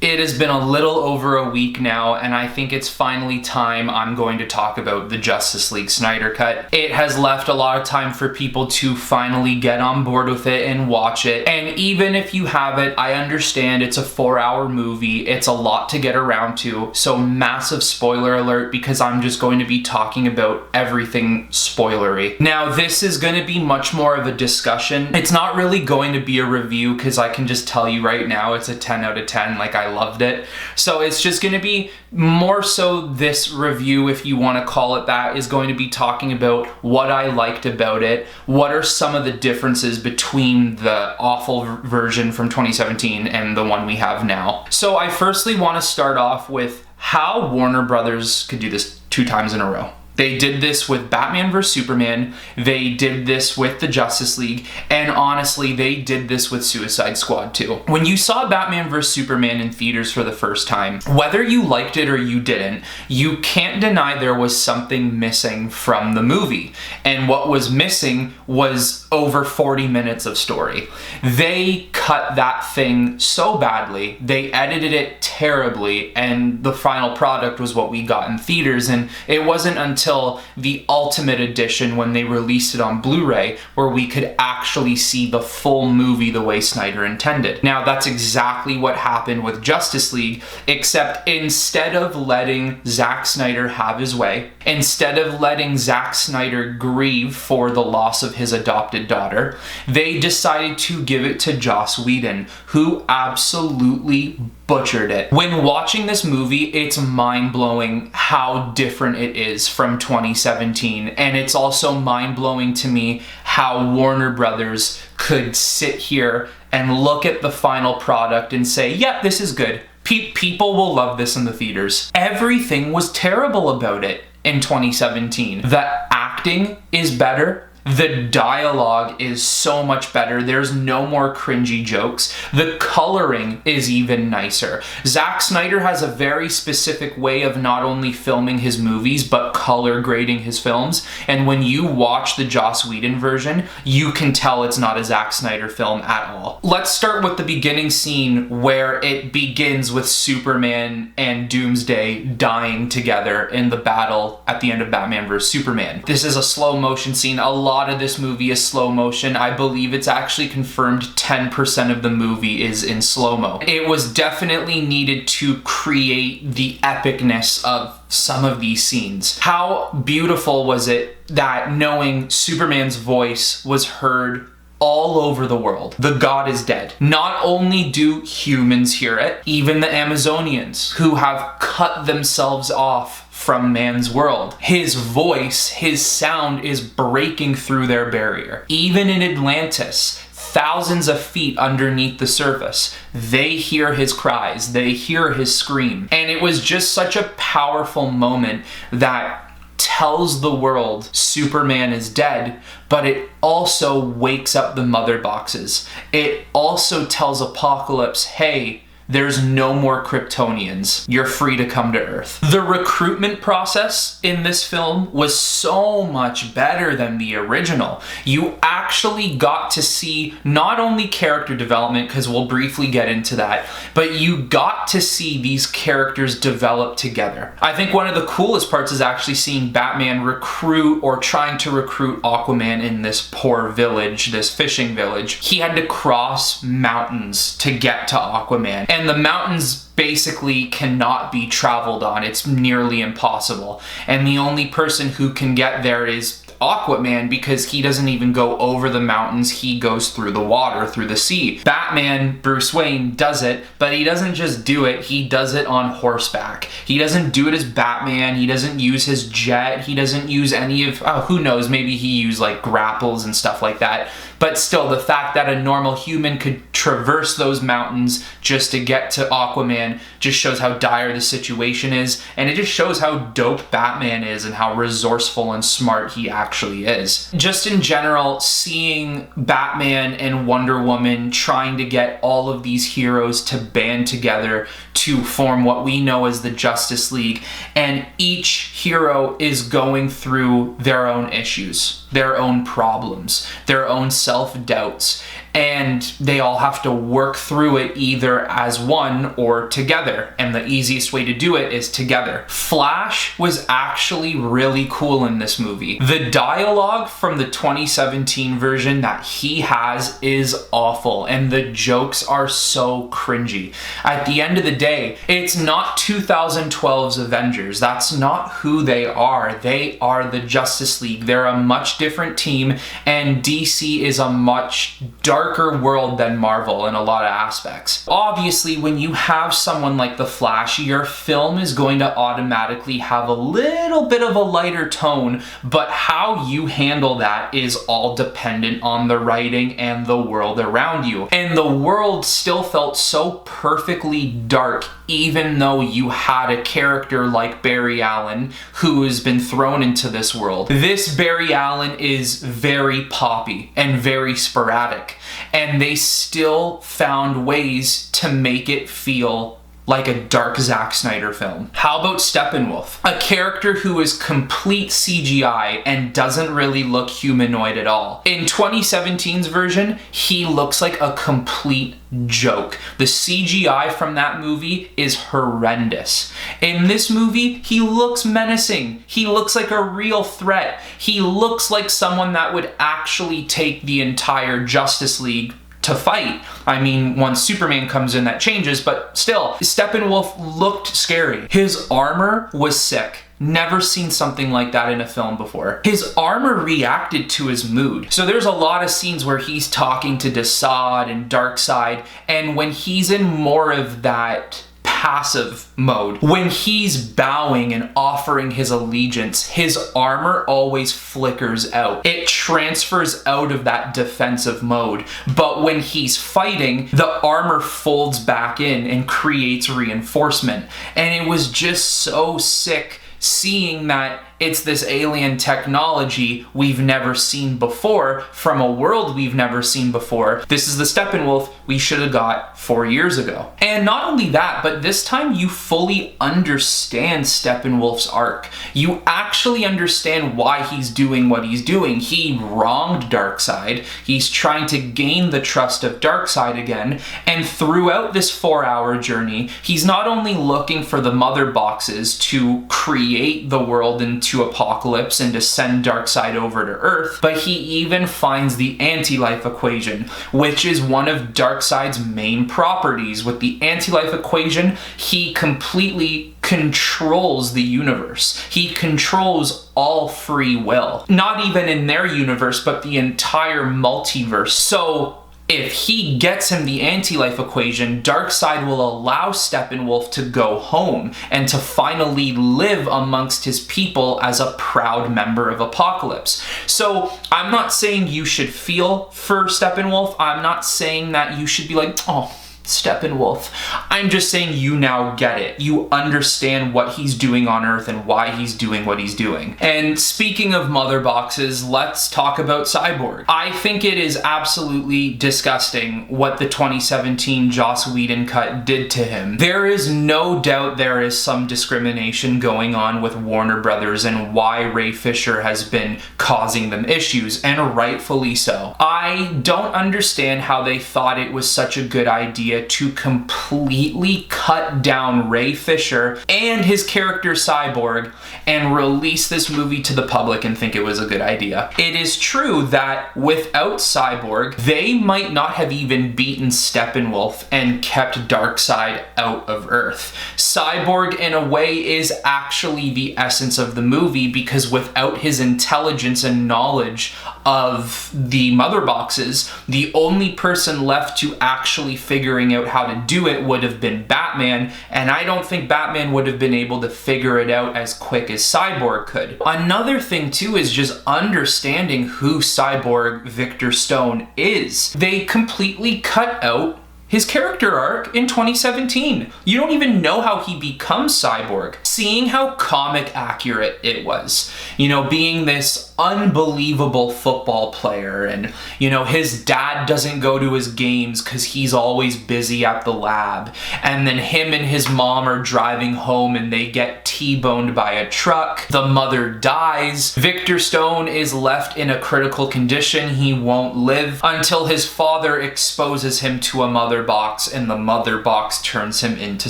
It has been a little over a week now, and I think it's finally time I'm going to talk about the Justice League Snyder Cut. It has left a lot of time for people to finally get on board with it and watch it, and even if you haven't, I understand it's a 4-hour movie, it's a lot to get around to, so massive spoiler alert because I'm just going to be talking about everything spoilery. Now, this is going to be much more of a discussion. It's not really going to be a review because I can just tell you right now it's a 10 out of 10, like I loved it. So it's just going to be more so this review, if you want to call it that, is going to be talking about what I liked about it, what are some of the differences between the awful version from 2017 and the one we have now. So I firstly want to start off with how Warner Brothers could do this 2 times in a row. They did this with Batman vs. Superman, they did this with the Justice League, and honestly, they did this with Suicide Squad too. When you saw Batman vs. Superman in theaters for the first time, whether you liked it or you didn't, you can't deny there was something missing from the movie. And what was missing was over 40 minutes of story. They cut that thing so badly, they edited it terribly, and the final product was what we got in theaters, and it wasn't until the Ultimate Edition, when they released it on Blu-ray, where we could actually see the full movie the way Snyder intended. Now, that's exactly what happened with Justice League, except instead of letting Zack Snyder have his way, instead of letting Zack Snyder grieve for the loss of his adopted daughter, they decided to give it to Joss Whedon, who absolutely butchered it. When watching this movie, it's mind-blowing how different it is from 2017, and it's also mind-blowing to me how Warner Brothers could sit here and look at the final product and say, yep, this is good. People will love this in the theaters. Everything was terrible about it in 2017. The acting is better. The dialogue is so much better. There's no more cringy jokes. The coloring is even nicer. Zack Snyder has a very specific way of not only filming his movies, but color grading his films. And when you watch the Joss Whedon version, you can tell it's not a Zack Snyder film at all. Let's start with the beginning scene where it begins with Superman and Doomsday dying together in the battle at the end of Batman vs. Superman. This is a slow motion scene. A lot of this movie is slow motion. I believe it's actually confirmed 10% of the movie is in slow-mo. It was definitely needed to create the epicness of some of these scenes. How beautiful was it that knowing Superman's voice was heard all over the world. The god is dead. Not only do humans hear it, even the Amazonians, who have cut themselves off from man's world. His voice, his sound is breaking through their barrier. Even in Atlantis, thousands of feet underneath the surface, they hear his cries, they hear his scream. And it was just such a powerful moment that tells the world Superman is dead, but it also wakes up the mother boxes. It also tells Apocalypse, hey, there's no more Kryptonians. You're free to come to Earth. The recruitment process in this film was so much better than the original. You actually got to see not only character development, because we'll briefly get into that, but you got to see these characters develop together. I think one of the coolest parts is actually seeing Batman recruit or trying to recruit Aquaman in this poor village, this fishing village. He had to cross mountains to get to Aquaman. And the mountains basically cannot be traveled on. It's nearly impossible. And the only person who can get there is Aquaman, because he doesn't even go over the mountains, he goes through the water, through the sea. Batman, Bruce Wayne, does it, but he doesn't just do it, he does it on horseback. He doesn't do it as Batman, he doesn't use his jet, he doesn't use any of, who knows, maybe he used like grapples and stuff like that. But still, the fact that a normal human could traverse those mountains just to get to Aquaman just shows how dire the situation is, and it just shows how dope Batman is and how resourceful and smart he actually actually is. Just in general, seeing Batman and Wonder Woman trying to get all of these heroes to band together to form what we know as the Justice League, and each hero is going through their own issues, their own problems, their own self-doubts, and they all have to work through it either as one or together, and the easiest way to do it is together. Flash was actually really cool in this movie. The dialogue from the 2017 version that he has is awful, and the jokes are so cringy. At the end of the day, it's not 2012's Avengers. That's not who they are. They are the Justice League. They're a much different team, and DC is a much darker world than Marvel in a lot of aspects. Obviously, when you have someone like the Flash, your film is going to automatically have a little bit of a lighter tone, but how you handle that is all dependent on the writing and the world around you. And the world still felt so perfectly dark, even though you had a character like Barry Allen who has been thrown into this world. This Barry Allen is very poppy and very sporadic, and they still found ways to make it feel like a dark Zack Snyder film. How about Steppenwolf? A character who is complete CGI and doesn't really look humanoid at all. In 2017's version, he looks like a complete joke. The CGI from that movie is horrendous. In this movie, he looks menacing. He looks like a real threat. He looks like someone that would actually take the entire Justice League to fight. I mean, once Superman comes in, that changes, but still, Steppenwolf looked scary. His armor was sick. Never seen something like that in a film before. His armor reacted to his mood. So there's a lot of scenes where he's talking to Darkseid and Darkseid, and when he's in more of that passive mode, when he's bowing and offering his allegiance, his armor always flickers out. It transfers out of that defensive mode. But when he's fighting, the armor folds back in and creates reinforcement. And it was just so sick seeing that it's this alien technology we've never seen before from a world we've never seen before. This is the Steppenwolf we should have got 4 years ago. And not only that, but this time you fully understand Steppenwolf's arc. You actually understand why he's doing what he's doing. He wronged Darkseid. He's trying to gain the trust of Darkseid again. And throughout this 4-hour journey, he's not only looking for the mother boxes to create the world into Apocalypse and to send Darkseid over to Earth, but he even finds the anti-life equation, which is one of Darkseid's main properties. With the anti-life equation, he completely controls the universe. He controls all free will. Not even in their universe, but the entire multiverse. So if he gets him the anti-life equation, Darkseid will allow Steppenwolf to go home and to finally live amongst his people as a proud member of Apocalypse. So I'm not saying you should feel for Steppenwolf. I'm not saying that you should be like, oh, Steppenwolf. I'm just saying you now get it. You understand what he's doing on Earth and why he's doing what he's doing. And speaking of mother boxes, let's talk about Cyborg. I think it is absolutely disgusting what the 2017 Joss Whedon cut did to him. There is no doubt there is some discrimination going on with Warner Brothers and why Ray Fisher has been causing them issues, and rightfully so. I don't understand how they thought it was such a good idea to completely cut down Ray Fisher and his character Cyborg and release this movie to the public and think it was a good idea. It is true that without Cyborg, they might not have even beaten Steppenwolf and kept Darkseid out of Earth. Cyborg, in a way, is actually the essence of the movie, because without his intelligence and knowledge of the mother boxes, the only person left to actually figuring out how to do it would have been Batman, and I don't think Batman would have been able to figure it out as quick as Cyborg could. Another thing too is just understanding who Cyborg Victor Stone is. They completely cut out his character arc in 2017. You don't even know how he becomes Cyborg. Seeing how comic accurate it was, being this unbelievable football player, and his dad doesn't go to his games because he's always busy at the lab, and then him and his mom are driving home and they get T-boned by a truck. The mother dies. Victor Stone is left in a critical condition. He won't live until his father exposes him to a mother box, and the mother box turns him into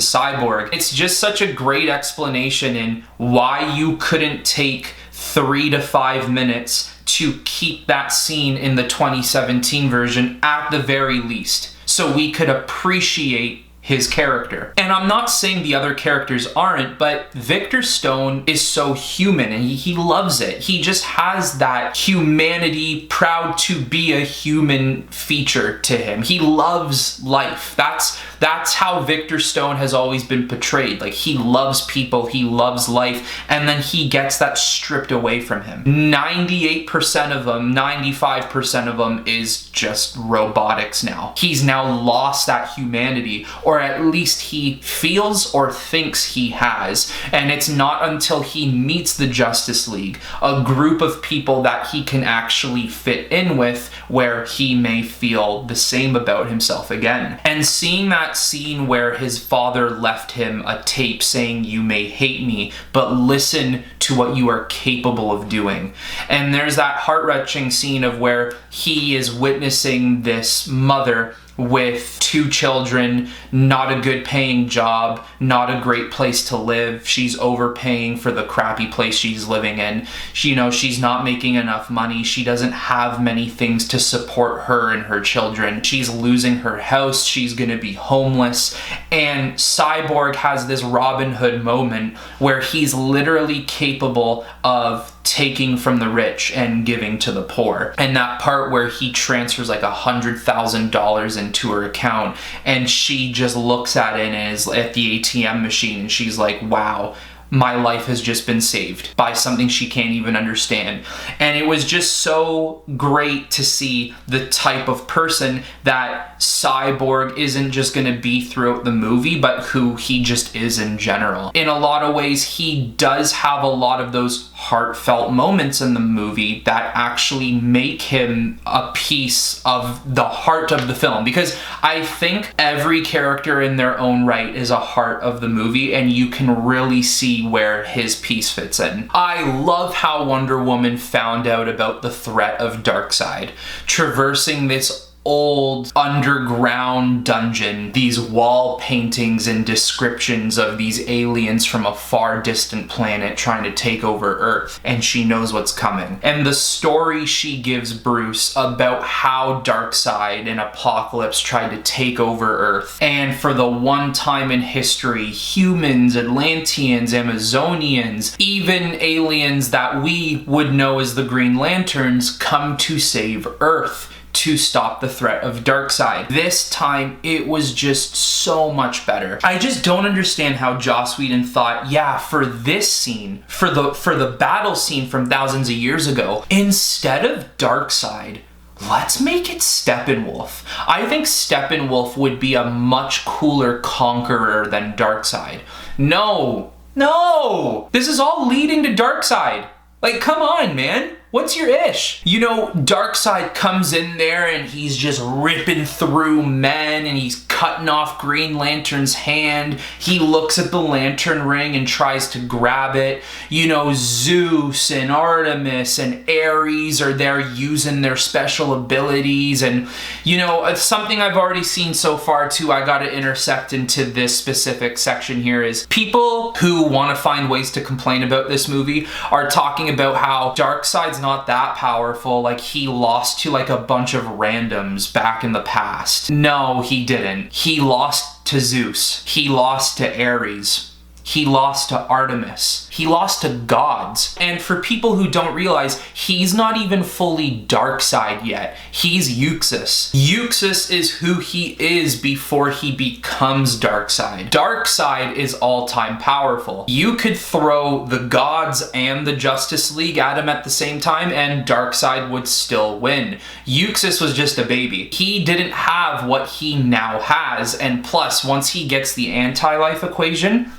Cyborg. It's just such a great explanation in why you couldn't take 3 to 5 minutes to keep that scene in the 2017 version at the very least, so we could appreciate his character. And I'm not saying the other characters aren't, but Victor Stone is so human, and he loves it. He just has that humanity, proud to be a human feature to him. He loves life. That's how Victor Stone has always been portrayed. Like, he loves people, he loves life, and then he gets that stripped away from him. 98% of them, 95% of them is just robotics now. He's now lost that humanity, or at least he feels or thinks he has. And it's not until he meets the Justice League, a group of people that he can actually fit in with, where he may feel the same about himself again. And seeing that scene where his father left him a tape saying, "You may hate me, but listen to what you are capable of doing." And there's that heart-wrenching scene of where he is witnessing this mother with 2 children, not a good paying job, not a great place to live. She's overpaying for the crappy place she's living in. She's not making enough money. She doesn't have many things to support her and her children. She's losing her house. She's gonna be homeless. And Cyborg has this Robin Hood moment where he's literally capable of taking from the rich and giving to the poor. And that part where he transfers like $100,000 into her account, and she just looks at it and is at the ATM machine, and she's like, wow, my life has just been saved by something she can't even understand. And it was just so great to see the type of person that Cyborg isn't just going to be throughout the movie, but who he just is in general. In a lot of ways, he does have a lot of those heartfelt moments in the movie that actually make him a piece of the heart of the film, because I think every character in their own right is a heart of the movie, and you can really see where his piece fits in. I love how Wonder Woman found out about the threat of Darkseid, traversing this old underground dungeon, these wall paintings and descriptions of these aliens from a far distant planet trying to take over Earth, and she knows what's coming. And the story she gives Bruce about how Darkseid and Apocalypse tried to take over Earth, and for the one time in history, humans, Atlanteans, Amazonians, even aliens that we would know as the Green Lanterns come to save Earth, to stop the threat of Darkseid. This time, it was just so much better. I just don't understand how Joss Whedon thought, yeah, for this scene, for the battle scene from thousands of years ago, instead of Darkseid, let's make it Steppenwolf. I think Steppenwolf would be a much cooler conqueror than Darkseid. No! This is all leading to Darkseid. Like, come on, man. What's your ish? Darkseid comes in there and he's just ripping through men, and he's cutting off Green Lantern's hand. He looks at the lantern ring and tries to grab it. Zeus and Artemis and Ares are there using their special abilities. And, something I've already seen so far too, I gotta intersect into this specific section here, is people who want to find ways to complain about this movie are talking about how Darkseid's not that powerful, like he lost to like a bunch of randoms back in the past. No, he didn't. He lost to Zeus. He lost to Ares. He lost to Artemis. He lost to gods. And for people who don't realize, he's not even fully Darkseid yet. He's Euxus. Euxus is who he is before he becomes Darkseid. Darkseid is all-time powerful. You could throw the gods and the Justice League at him at the same time and Darkseid would still win. Euxus was just a baby. He didn't have what he now has, and plus, once he gets the anti-life equation,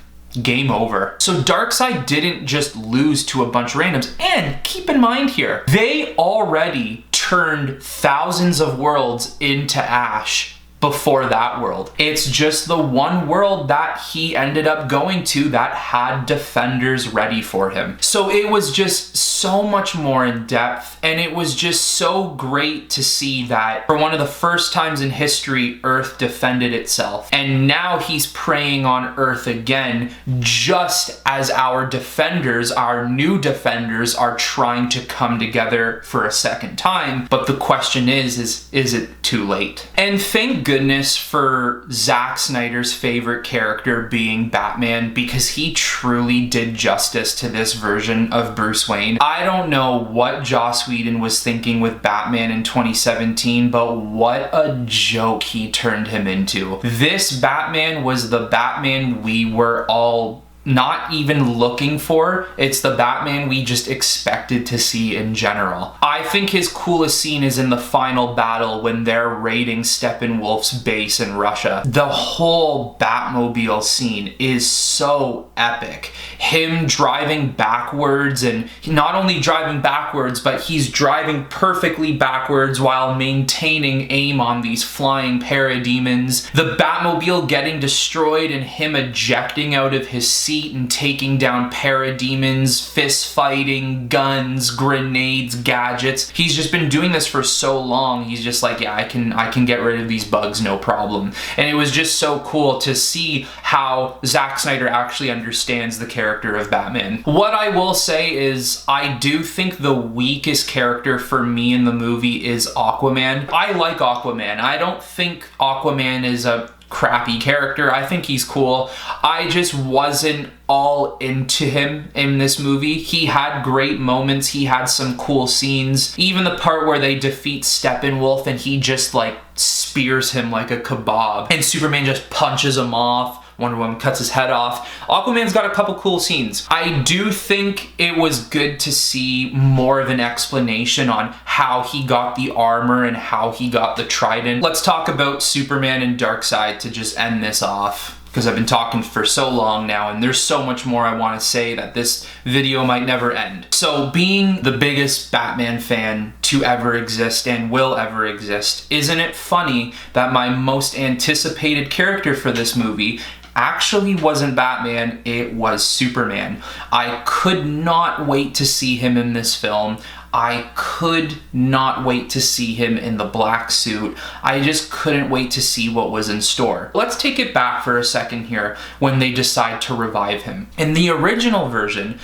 game over. So Darkseid didn't just lose to a bunch of randoms. And keep in mind here, they already turned thousands of worlds into ash before that world. It's just the one world that he ended up going to that had defenders ready for him. So it was just so much more in depth, and it was just so great to see that for one of the first times in history, Earth defended itself. And now he's preying on Earth again, just as our defenders, our new defenders, are trying to come together for a second time. But the question is it too late? And thank goodness for Zack Snyder's favorite character being Batman, because he truly did justice to this version of Bruce Wayne. I don't know what Joss Whedon was thinking with Batman in 2017, but what a joke he turned him into. This Batman was the Batman we were all not even looking for. It's the Batman we just expected to see in general. I think his coolest scene is in the final battle when they're raiding Steppenwolf's base in Russia. The whole Batmobile scene is so epic. Him driving backwards, and not only driving backwards, but he's driving perfectly backwards while maintaining aim on these flying parademons. The Batmobile getting destroyed and him ejecting out of his seat and taking down parademons, fist fighting, guns, grenades, gadgets. He's just been doing this for so long. He's just like, yeah, I can get rid of these bugs, no problem. And it was just so cool to see how Zack Snyder actually understands the character of Batman. What I will say is, I do think the weakest character for me in the movie is Aquaman. I like Aquaman. I don't think Aquaman is a crappy character. I think he's cool. I just wasn't all into him in this movie. He had great moments. He had some cool scenes. Even the part where they defeat Steppenwolf and he just like spears him like a kebab and Superman just punches him off. Wonder Woman cuts his head off. Aquaman's got a couple cool scenes. I do think it was good to see more of an explanation on how he got the armor and how he got the trident. Let's talk about Superman and Darkseid to just end this off, because I've been talking for so long now and there's so much more I want to say that this video might never end. So being the biggest Batman fan to ever exist and will ever exist, isn't it funny that my most anticipated character for this movie actually wasn't Batman, it was Superman. I could not wait to see him in this film. I could not wait to see him in the black suit. I just couldn't wait to see what was in store. Let's take it back for a second here when they decide to revive him. In the original version,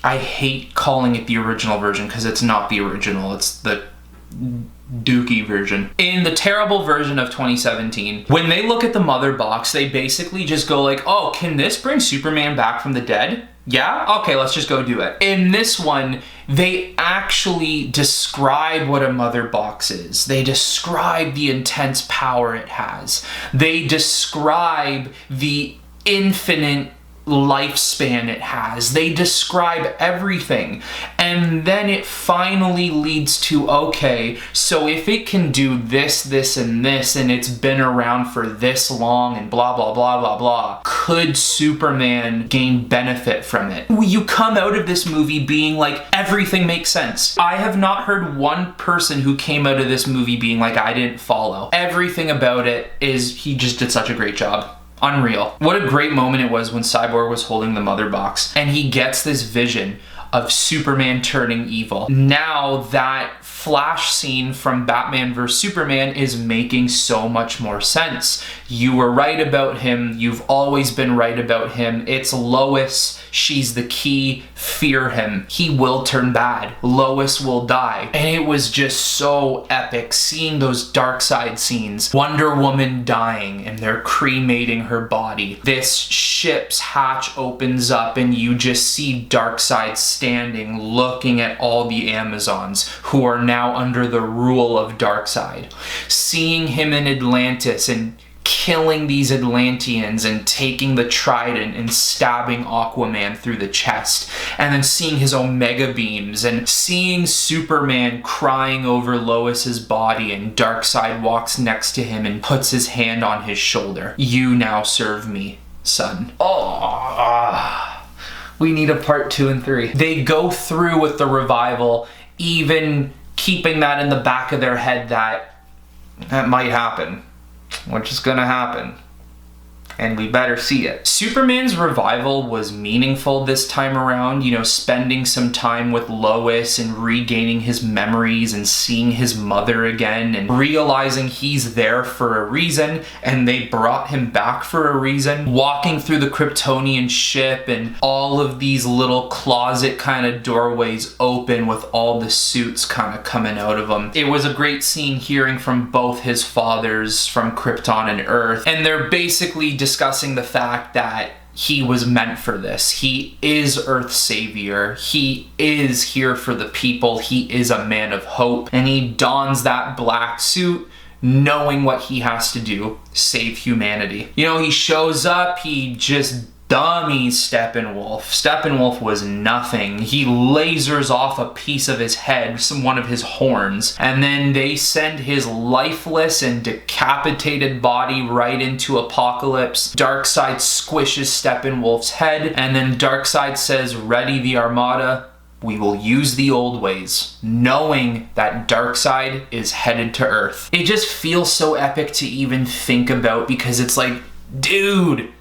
I hate calling it the original version because it's not the original, it's the dookie version. In the terrible version of 2017, when they look at the mother box, they basically just go like, oh, can this bring Superman back from the dead? Yeah? Okay, let's just go do it. In this one, they actually describe what a mother box is. They describe the intense power it has. They describe the infinite lifespan it has. They describe everything. And then it finally leads to, okay, so if it can do this, this, and this, and it's been around for this long and blah, blah, blah, blah, blah, could Superman gain benefit from it? You come out of this movie being like, everything makes sense. I have not heard one person who came out of this movie being like, I didn't follow. Everything about it is, he just did such a great job. Unreal. What a great moment it was when Cyborg was holding the mother box and he gets this vision of Superman turning evil. Now that Flash scene from Batman vs. Superman is making so much more sense. You were right about him. You've always been right about him. It's Lois. She's the key. Fear him. He will turn bad. Lois will die. And it was just so epic seeing those Darkseid scenes. Wonder Woman dying and they're cremating her body. This ship's hatch opens up and you just see Darkseid standing looking at all the Amazons who are now under the rule of Darkseid. Seeing him in Atlantis and killing these Atlanteans and taking the trident and stabbing Aquaman through the chest, and then seeing his Omega beams and seeing Superman crying over Lois's body and Darkseid walks next to him and puts his hand on his shoulder. You now serve me, son. Oh, we need a part 2 and 3. They go through with the revival, even keeping that in the back of their head that might happen. Which is gonna happen. And we better see it. Superman's revival was meaningful this time around, you know, spending some time with Lois and regaining his memories and seeing his mother again and realizing he's there for a reason and they brought him back for a reason. Walking through the Kryptonian ship and all of these little closet kind of doorways open with all the suits kind of coming out of them. It was a great scene hearing from both his fathers from Krypton and Earth, and they're basically discussing the fact that he was meant for this. He is Earth's savior. He is here for the people. He is a man of hope. And he dons that black suit knowing what he has to do, save humanity. You know, he shows up, he just dummies Steppenwolf. Steppenwolf was nothing. He lasers off a piece of his head, one of his horns, and then they send his lifeless and decapitated body right into Apocalypse. Darkseid squishes Steppenwolf's head, and then Darkseid says, "Ready the Armada. We will use the old ways," knowing that Darkseid is headed to Earth. It just feels so epic to even think about because it's like, dude,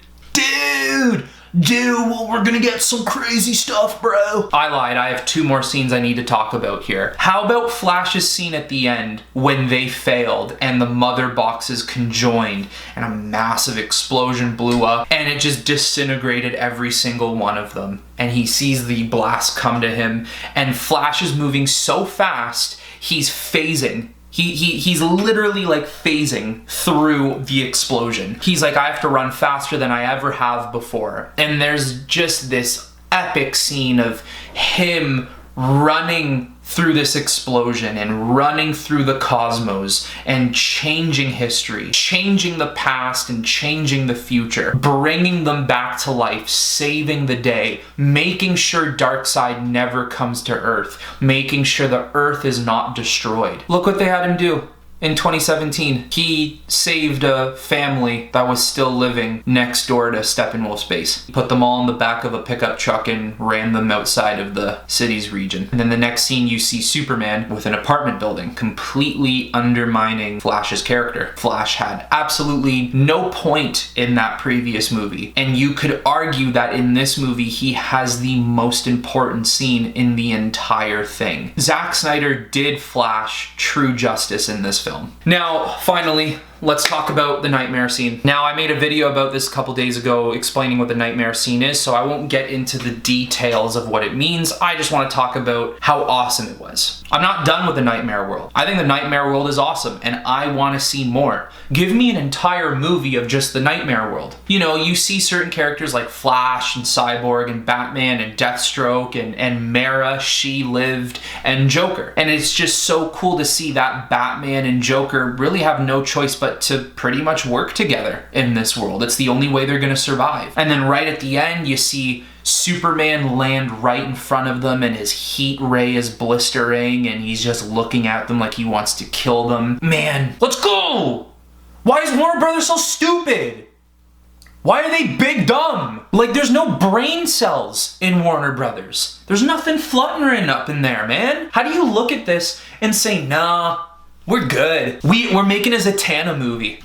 well, we're gonna get some crazy stuff, bro. I lied, I have 2 more scenes I need to talk about here. How about Flash's scene at the end when they failed and the mother boxes conjoined and a massive explosion blew up and it just disintegrated every single one of them. And he sees the blast come to him and Flash is moving so fast, he's phasing. He's literally like phasing through the explosion. He's like, I have to run faster than I ever have before. And there's just this epic scene of him running through this explosion and running through the cosmos and changing history, changing the past and changing the future, bringing them back to life, saving the day, making sure Darkseid never comes to Earth, making sure the Earth is not destroyed. Look what they had him do. In 2017, he saved a family that was still living next door to Steppenwolf's base. He put them all in the back of a pickup truck and ran them outside of the city's region. And then the next scene, you see Superman with an apartment building, completely undermining Flash's character. Flash had absolutely no point in that previous movie. And you could argue that in this movie, he has the most important scene in the entire thing. Zack Snyder did Flash true justice in this film. Now, finally, let's talk about the nightmare scene. Now, I made a video about this a couple days ago explaining what the nightmare scene is, so I won't get into the details of what it means. I just want to talk about how awesome it was. I'm not done with the nightmare world. I think the nightmare world is awesome, and I want to see more. Give me an entire movie of just the nightmare world. You know, you see certain characters like Flash and Cyborg and Batman and Deathstroke and Mara, She Lived, and Joker. And it's just so cool to see that Batman and Joker really have no choice but to pretty much work together in this world. It's the only way they're gonna survive. And then right at the end, you see Superman land right in front of them and his heat ray is blistering and he's just looking at them like he wants to kill them. Man, let's go! Why is Warner Brothers so stupid? Why are they big dumb? Like, there's no brain cells in Warner Brothers. There's nothing fluttering up in there, man. How do you look at this and say, nah, we're good. We're making a Zatanna movie.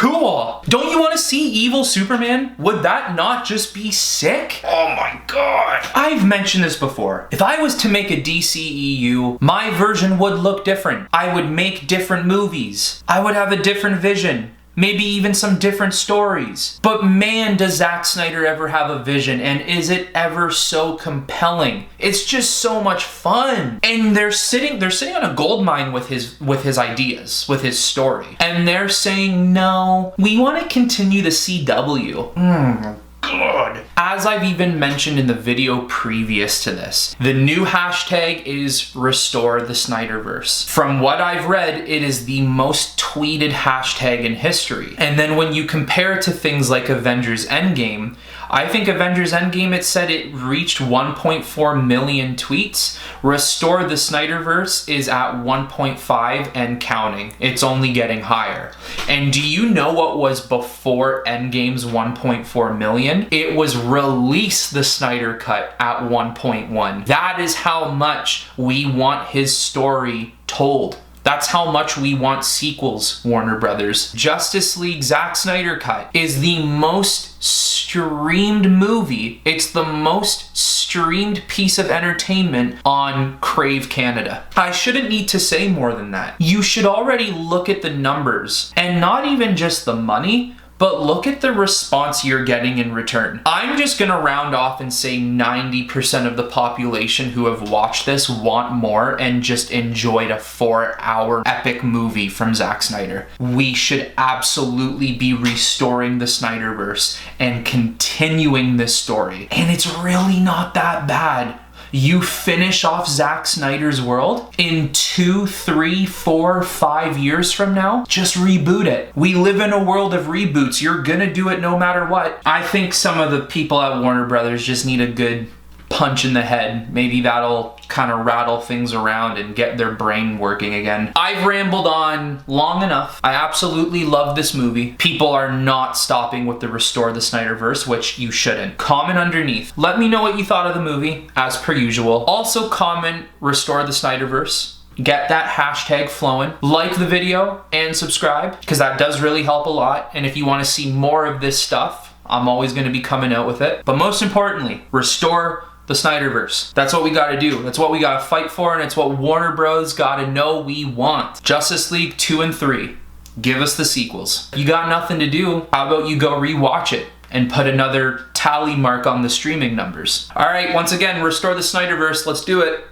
Cool. Don't you want to see evil Superman? Would that not just be sick? Oh my god. I've mentioned this before. If I was to make a DCEU, my version would look different. I would make different movies. I would have a different vision. Maybe even some different stories. But man, does Zack Snyder ever have a vision, and is it ever so compelling? It's just so much fun. And they're sitting on a gold mine with his ideas, with his story. And they're saying, no, we want to continue the CW. God. As I've even mentioned in the video previous to this, the new hashtag is Restore the Snyderverse. From what I've read, it is the most tweeted hashtag in history. And then when you compare it to things like Avengers Endgame, I think Avengers Endgame, it said it reached 1.4 million tweets. Restore the Snyderverse is at 1.5 and counting. It's only getting higher. And do you know what was before Endgame's 1.4 million? It was Release the Snyder Cut at 1.1. That is how much we want his story told. That's how much we want sequels, Warner Brothers. Justice League Zack Snyder Cut is the most streamed movie. It's the most streamed piece of entertainment on Crave Canada. I shouldn't need to say more than that. You should already look at the numbers, and not even just the money, but look at the response you're getting in return. I'm just gonna round off and say 90% of the population who have watched this want more and just enjoyed a 4-hour epic movie from Zack Snyder. We should absolutely be restoring the Snyderverse and continuing this story. And it's really not that bad. You finish off Zack Snyder's world in 2, 3, 4, 5 years from now, just reboot it. We live in a world of reboots. You're gonna do it no matter what. I think some of the people at Warner Brothers just need a good punch in the head. Maybe that'll kind of rattle things around and get their brain working again. I've rambled on long enough. I absolutely love this movie. People are not stopping with the Restore the Snyderverse, which you shouldn't. Comment underneath. Let me know what you thought of the movie, as per usual. Also comment Restore the Snyderverse. Get that hashtag flowing. Like the video and subscribe, because that does really help a lot. And if you want to see more of this stuff, I'm always going to be coming out with it. But most importantly, restore the Snyderverse. That's what we gotta do. That's what we gotta fight for, and it's what Warner Bros. Gotta know we want. Justice League 2 and 3. Give us the sequels. You got nothing to do. How about you go rewatch it and put another tally mark on the streaming numbers? All right, once again, restore the Snyderverse. Let's do it.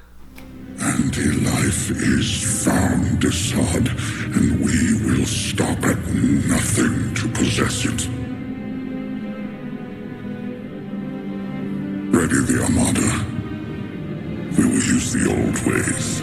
Anti-life is found, Assad, and we will stop at nothing to possess it. Ready the Armada. We will use the old ways.